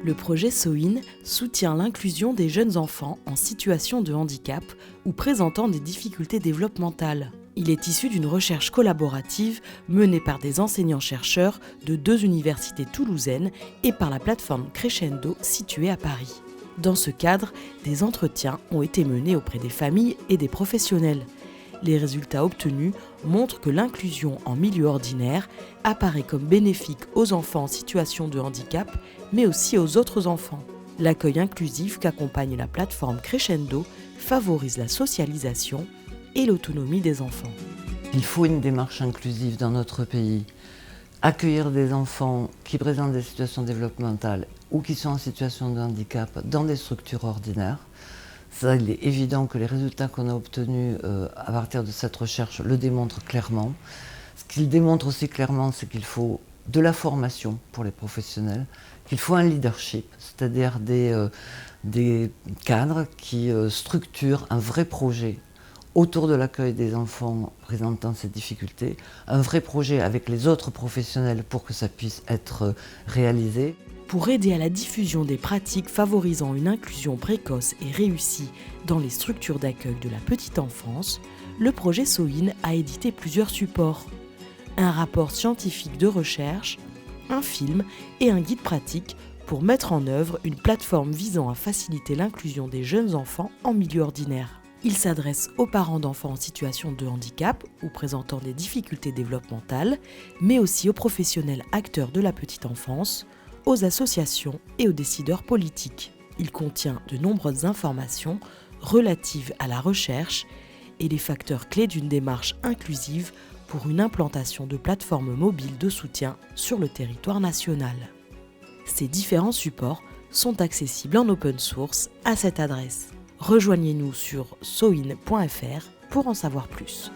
Le projet SOIN soutient l'inclusion des jeunes enfants en situation de handicap ou présentant des difficultés développementales. Il est issu d'une recherche collaborative menée par des enseignants-chercheurs de 2 universités toulousaines et par la plateforme Crescendo située à Paris. Dans ce cadre, des entretiens ont été menés auprès des familles et des professionnels. Les résultats obtenus montrent que l'inclusion en milieu ordinaire apparaît comme bénéfique aux enfants en situation de handicap, mais aussi aux autres enfants. L'accueil inclusif qu'accompagne la plateforme Crescendo favorise la socialisation et l'autonomie des enfants. Il faut une démarche inclusive dans notre pays. Accueillir des enfants qui présentent des situations développementales ou qui sont en situation de handicap dans des structures ordinaires. Ça, il est évident que les résultats qu'on a obtenus à partir de cette recherche le démontrent clairement. Ce qu'il démontre aussi clairement, c'est qu'il faut de la formation pour les professionnels, qu'il faut un leadership, c'est-à-dire des cadres qui structurent un vrai projet autour de l'accueil des enfants présentant ces difficultés, un vrai projet avec les autres professionnels pour que ça puisse être réalisé. Pour aider à la diffusion des pratiques favorisant une inclusion précoce et réussie dans les structures d'accueil de la petite enfance, le projet SOIN a édité plusieurs supports. Un rapport scientifique de recherche, un film et un guide pratique pour mettre en œuvre une plateforme visant à faciliter l'inclusion des jeunes enfants en milieu ordinaire. Il s'adresse aux parents d'enfants en situation de handicap ou présentant des difficultés développementales, mais aussi aux professionnels acteurs de la petite enfance, aux associations et aux décideurs politiques. Il contient de nombreuses informations relatives à la recherche et les facteurs clés d'une démarche inclusive pour une implantation de plateformes mobiles de soutien sur le territoire national. Ces différents supports sont accessibles en open source à cette adresse. Rejoignez-nous sur soin.fr pour en savoir plus.